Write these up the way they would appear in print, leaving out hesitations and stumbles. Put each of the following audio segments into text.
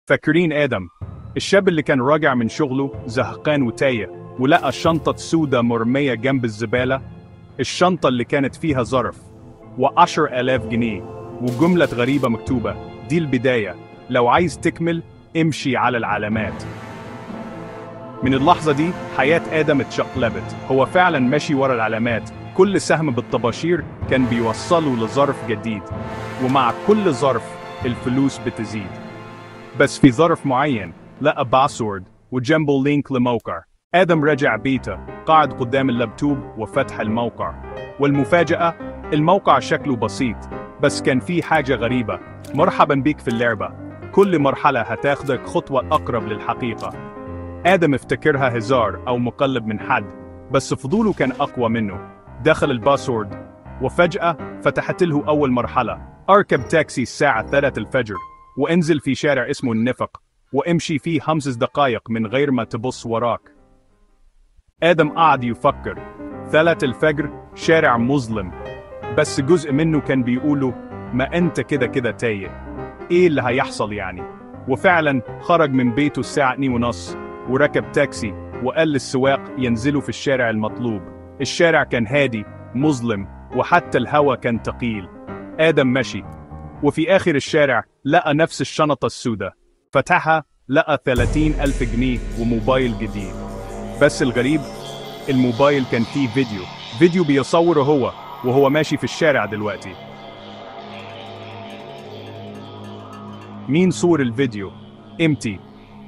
فاكرين آدم الشاب اللي كان راجع من شغله زهقان وتايه ولقى شنطة سودة مرمية جنب الزبالة؟ الشنطة اللي كانت فيها ظرف و10,000 جنيه وجملة غريبة مكتوبة: دي البداية، لو عايز تكمل امشي على العلامات. من اللحظة دي حياة آدم اتشقلبت. هو فعلا ماشي ورا العلامات، كل سهم بالطباشير كان بيوصله لظرف جديد، ومع كل ظرف الفلوس بتزيد. بس في ظرف معين لقى باسورد وجنبه لينك لموقع. آدم رجع بيته، قاعد قدام اللابتوب وفتح الموقع، والمفاجأة الموقع شكله بسيط بس كان فيه حاجة غريبة: مرحبا بيك في اللعبة، كل مرحلة هتاخدك خطوة أقرب للحقيقة. آدم افتكرها هزار أو مقلب من حد، بس فضوله كان أقوى منه. دخل الباسورد وفجأة فتحت له أول مرحلة: أركب تاكسي الساعة 3 الفجر وانزل في شارع اسمه النفق وامشي فيه 5 دقايق من غير ما تبص وراك. آدم قعد يفكر. 3 الفجر، شارع مظلم، بس جزء منه كان بيقوله: ما أنت كده كده تايه، إيه اللي هيحصل يعني؟ وفعلا خرج من بيته الساعة 2:30 وركب تاكسي وقال للسواق ينزلوا في الشارع المطلوب. الشارع كان هادي مظلم وحتى الهوا كان تقيل. آدم مشي وفي آخر الشارع لقى نفس الشنطة السوداء. فتحها لقى 30,000 جنيه وموبايل جديد. بس الغريب الموبايل كان فيه فيديو بيصوره وهو ماشي في الشارع دلوقتي. مين صور الفيديو؟ امتى؟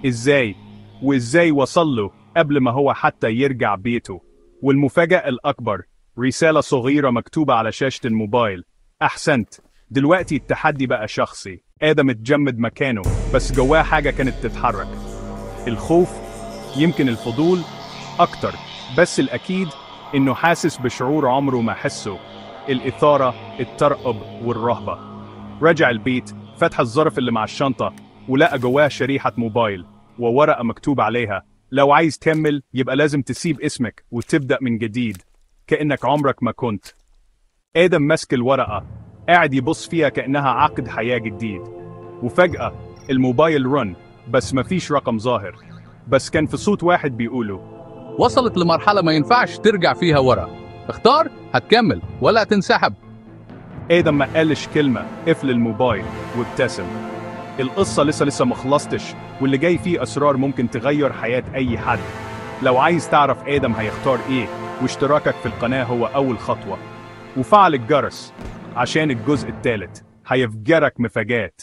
ازاي؟ وازاي وصل له قبل ما هو حتى يرجع بيته؟ والمفاجأة الأكبر رسالة صغيرة مكتوبة على شاشة الموبايل: أحسنت، دلوقتي التحدي بقى شخصي. آدم اتجمد مكانه بس جواه حاجة كانت تتحرك. الخوف، يمكن الفضول أكتر، بس الأكيد إنه حاسس بشعور عمره ما حسه: الإثارة، الترقب والرهبة. رجع البيت، فتح الظرف اللي مع الشنطة ولقى جواه شريحة موبايل وورقة مكتوب عليها: لو عايز تكمل يبقى لازم تسيب اسمك وتبدأ من جديد كأنك عمرك ما كنت. آدم مسك الورقة، قاعد يبص فيها كأنها عقد حياة جديد. وفجأة الموبايل رن، بس مفيش رقم ظاهر، بس كان في صوت واحد بيقوله: وصلت لمرحلة ما ينفعش ترجع فيها ورا، اختار هتكمل ولا هتنسحب. آدم ما قالش كلمة، قفل الموبايل وابتسم. القصة لسه مخلصتش، واللي جاي فيه أسرار ممكن تغير حياة أي حد. لو عايز تعرف آدم هيختار إيه، واشتراكك في القناة هو أول خطوة، وفعل الجرس عشان الجزء الثالث هيفجرك مفاجآت.